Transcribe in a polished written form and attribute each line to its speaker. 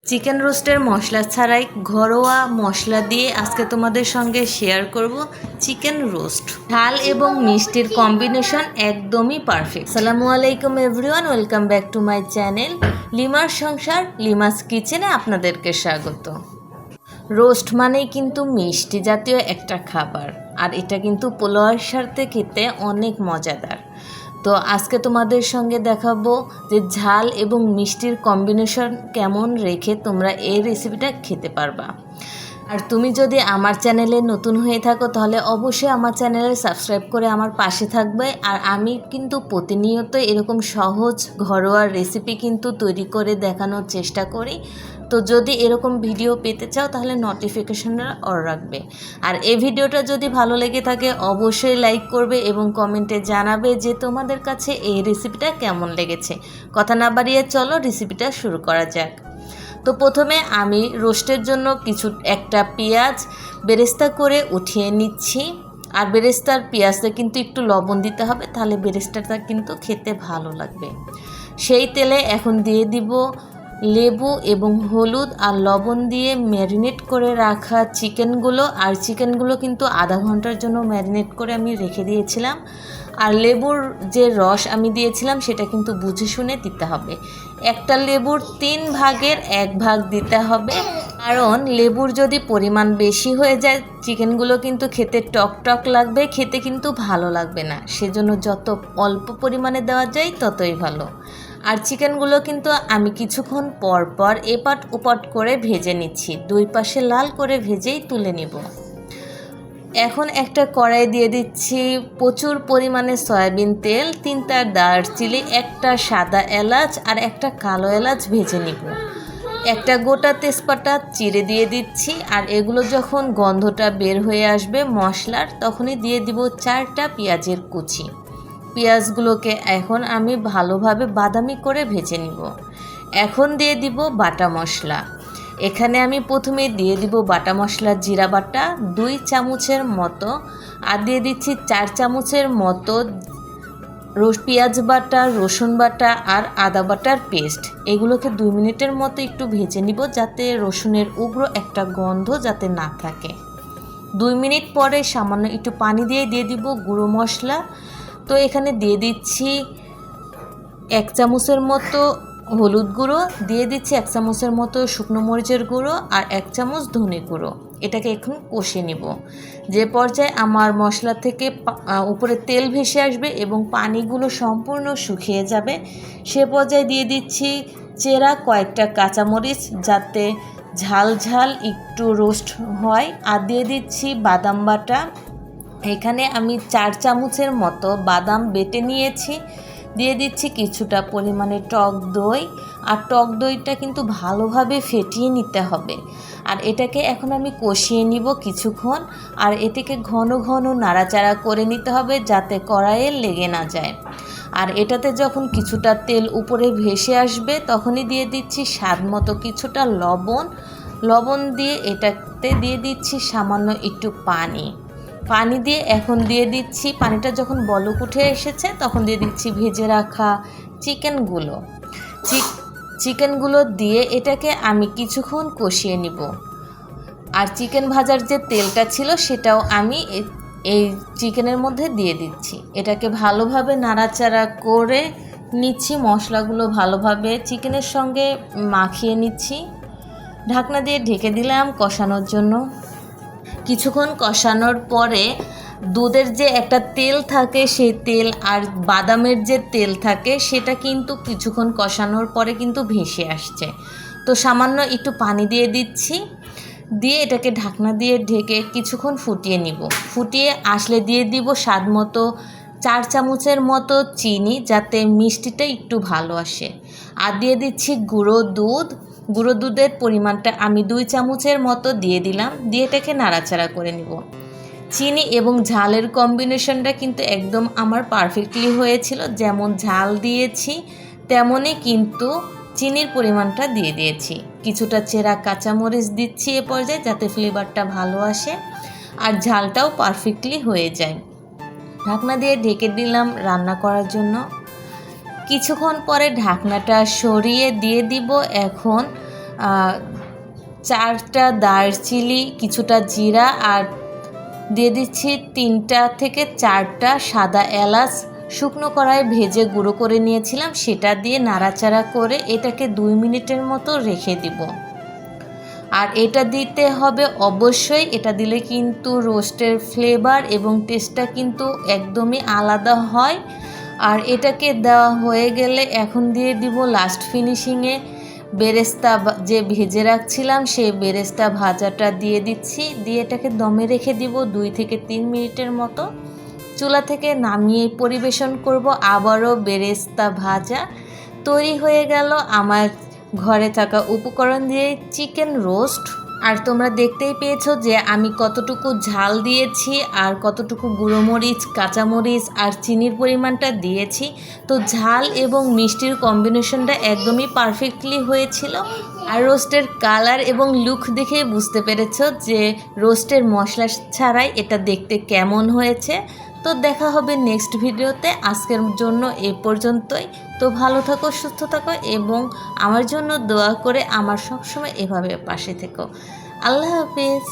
Speaker 1: Chicken রোস্টের মশলা ছাড়াই ঘরোয়া মশলা দিয়ে আজকে তোমাদের সঙ্গে শেয়ার করব চিকেন রোস্ট। ঝাল এবং মিষ্টির কম্বিনেশন একদমই পারফেক্ট। আসসালামু আলাইকুম everyone, welcome back to my channel লিমার সংসার লিমাস কিচেনে আপনাদেরকে স্বাগত। রোস্ট মানেই কিন্তু মিষ্টি জাতীয় একটা খাবার, আর এটা কিন্তু পোলাওয়ের সাথে খেতে অনেক মজাদার। তো আজকে তোমাদের সঙ্গে দেখাবো যে ঝাল এবং মিষ্টির কম্বিনেশন কেমন রেখে তোমরা এই রেসিপিটা খেতে পারবা। আর তুমি যদি আমার চ্যানেলে নতুন হয়ে থাকো তাহলে অবশ্যই আমার চ্যানেলে সাবস্ক্রাইব করে আমার পাশে থাকবে। আর আমি কিন্তু প্রতিনিয়ত এরকম সহজ ঘরোয়া রেসিপি কিন্তু তৈরি করে দেখানোর চেষ্টা করি। তো যদি এরকম ভিডিও পেতে চাও তাহলে নোটিফিকেশনটা অন রাখবে। আর এই ভিডিওটা যদি ভালো লেগে থাকে অবশ্যই লাইক করবে এবং কমেন্টে জানাবে যে তোমাদের কাছে এই রেসিপিটা কেমন লেগেছে। কথা না বাড়িয়ে চলো রেসিপিটা শুরু করা যাক। তো প্রথমে আমি রোস্টের জন্য একটা পেঁয়াজ বেরেস্তা করে উঠিয়ে নিচ্ছি। আর বেরেস্তার পেঁয়াজে কিন্তু একটু লবণ দিতে হবে, তাহলে বেরেস্তাটা কিন্তু খেতে ভালো লাগবে। সেই তেলে এখন দিয়ে দিব লেবু এবং হলুদ আর লবণ দিয়ে ম্যারিনেট করে রাখা চিকেনগুলো। আর চিকেনগুলো কিন্তু আধা ঘন্টার জন্য ম্যারিনেট করে আমি রেখে দিয়েছিলাম। আর লেবুর যে রস আমি দিয়েছিলাম সেটা কিন্তু বুঝে শুনে দিতে হবে। একটা লেবুর 3 ভাগের 1 ভাগ দিতে হবে, কারণ লেবুর যদি পরিমাণ বেশি হয়ে যায় চিকেনগুলো কিন্তু খেতে টক টক লাগবে, খেতে কিন্তু ভালো লাগবে না। সেজন্য যত অল্প পরিমাণে দেওয়া যায় ততই ভালো। আর চিকেনগুলো কিন্তু আমি কিছুক্ষণ পর পর এপাট ওপাট করে ভেজে নিচ্ছি, 2 পাশে লাল করে ভেজেই তুলে নিব। এখন একটা কড়াই দিয়ে দিচ্ছি প্রচুর পরিমাণে সয়াবিন তেল, 3টা দারচিনি, একটা সাদা এলাচ আর একটা কালো এলাচ ভেজে নিব। একটা গোটা তেজপাতা চিড়ে দিয়ে দিচ্ছি। আর এগুলো যখন গন্ধটা বের হয়ে আসবে মশলার, তখনই দিয়ে দিব 4টা পেঁয়াজের কুচি। পেঁয়াজগুলোকে এখন আমি ভালোভাবে বাদামি করে ভেজে নিব। এখন দিয়ে দিব বাটা মশলা। এখানে আমি প্রথমে দিয়ে দিব বাটা মশলা জিরা বাটা 2 চামচের মতো, আর দিয়ে দিচ্ছি 4 চামচের মতো পেঁয়াজ বাটা, রসুন বাটা আর আদা বাটার পেস্ট। এগুলোকে 2 মিনিটের মতো একটু ভেজে নিব, যাতে রসুনের উগ্র একটা গন্ধ যাতে না থাকে। 2 মিনিট পরে সামান্য একটু পানি দিয়ে দিব গুঁড়ো মশলা। তো এখানে দিয়ে দিচ্ছি 1 চামচের মতো হলুদ গুঁড়ো, দিয়ে দিচ্ছি 1 চামচের মতো শুকনো মরিচের গুঁড়ো আর 1 চামচ ধনে গুঁড়ো। এটাকে এখন কষে নিব। যে পর্যায়ে আমার মশলা থেকে উপরে তেল ভেসে আসবে এবং পানিগুলো সম্পূর্ণ শুকিয়ে যাবে, সে পর্যায়ে দিয়ে দিচ্ছি চেরা কয়েকটা কাঁচামরিচ, যাতে ঝাল ঝাল একটু রোস্ট হয়। আর দিয়ে দিচ্ছি বাদাম বাটা। এখানে আমি 4 চামচের মতো বাদাম বেটে নিয়েছি। দিয়ে দিচ্ছি কিছুটা পরিমাণে টক দই। আর টক দইটা কিন্তু ভালোভাবে ফেটিয়ে নিতে হবে। আর এটাকে এখন আমি কষিয়ে নিব কিছুক্ষণ। আর এটাকে ঘন ঘন নাড়াচাড়া করে নিতে হবে, যাতে কড়াইয়ে লেগে না যায়। আর এটাতে যখন কিছুটা তেল উপরে ভেসে আসবে তখনই দিয়ে দিচ্ছি স্বাদ মতো কিছুটা লবণ দিয়ে এটাতে দিয়ে দিচ্ছি সামান্য একটু পানি দিয়ে এখন দিয়ে দিচ্ছি, পানিটা যখন বলক উঠে এসেছে তখন দিয়ে দিচ্ছি ভেজে রাখা চিকেনগুলো দিয়ে এটাকে আমি কিছুক্ষণ কষিয়ে নিব। আর চিকেন ভাজার যে তেলটা ছিল সেটাও আমি এই চিকেনের মধ্যে দিয়ে দিচ্ছি। এটাকে ভালোভাবে নাড়াচাড়া করে নিচ্ছি, মশলাগুলো ভালোভাবে চিকেনের সঙ্গে মাখিয়ে নিচ্ছি। ঢাকনা দিয়ে ঢেকে দিলাম কষানোর জন্য। কিছুক্ষণ কষানোর পরে দুধের যে একটা তেল থাকে সেই তেল আর বাদামের যে তেল থাকে সেটা কিন্তু কিছুক্ষণ কষানোর পরে কিন্তু ভেসে আসছে। তো সামান্য একটু পানি দিয়ে দিচ্ছি, দিয়ে এটাকে ঢাকনা দিয়ে ঢেকে কিছুক্ষণ ফুটিয়ে নিব। ফুটিয়ে আসলে দিয়ে দিব স্বাদ মতো 4 চামচের মতো চিনি, যাতে মিষ্টিটা একটু ভালো আসে। আর দিয়ে দিচ্ছি গুঁড়ো দুধের পরিমাণটা আমি 2 চামচের মতো দিয়ে দিলাম। দিয়ে এটাকে নাড়াচাড়া করে নিব। চিনি এবং ঝালের কম্বিনেশনটা কিন্তু একদম আমার পারফেক্টলি হয়েছিল। যেমন ঝাল দিয়েছি তেমনই কিন্তু চিনির পরিমাণটা দিয়ে দিয়েছি। কিছুটা চেরা কাঁচামরিচ দিচ্ছি এ পর্যায়ে, যাতে ফ্লেভারটা ভালো আসে আর ঝালটাও পারফেক্টলি হয়ে যায়। ঢাকনা দিয়ে ঢেকে দিলাম রান্না করার জন্য। কিছুক্ষণ পরে ঢাকনাটা সরিয়ে দিয়ে দিব এখন 4টা দারচিনি, কিছুটা জিরা, আর দিয়ে দিচ্ছি 3টা থেকে 4টা সাদা এলাচ শুকনো কড়াইয়ে ভেজে গুঁড়ো করে নিয়েছিলাম, সেটা দিয়ে নাড়াচাড়া করে এটাকে 2 মিনিটের মতো রেখে দিব। আর এটা দিতে হবে অবশ্যই, এটা দিলে কিন্তু রোস্টের ফ্লেভার এবং টেস্টটা কিন্তু একদমই আলাদা হয়। আর এটাকে দেওয়া হয়ে গেলে এখন দিয়ে দিব লাস্ট ফিনিশিংয়ে বেরেস্তা যে ভেজে রাখছিলাম সেই বেরেস্তা ভাজাটা দিয়ে দিচ্ছি, দিয়ে এটাকে দমে রেখে দিব 2 থেকে 3 মিনিটের মতো। চুলা থেকে নামিয়ে পরিবেশন করব। আবারও বেরেস্তা ভাজা তৈরি হয়ে গেল আমার ঘরে থাকা উপকরণ দিয়ে চিকেন রোস্ট। আর তোমরা দেখতেই পেয়েছো যে আমি কতটুকু ঝাল দিয়েছি আর কতটুকু গুঁড়োমরিচ, কাঁচামরিচ আর চিনির পরিমাণটা দিয়েছি। তো ঝাল এবং মিষ্টির কম্বিনেশনটা একদমই পারফেক্টলি হয়েছিল। আর রোস্টের কালার এবং লুক দেখে বুঝতে পেরেছো যে রোস্টের মশলা ছাড়াই এটা দেখতে কেমন হয়েছে। তো দেখা হবে নেক্সট ভিডিওতে। আজকের জন্য এ পর্যন্তই। তো ভালো থাকো, সুস্থ থাকো এবং আমার জন্য দোয়া করে আমার সবসময় এভাবে পাশে থেকো। আল্লাহ হাফিজ।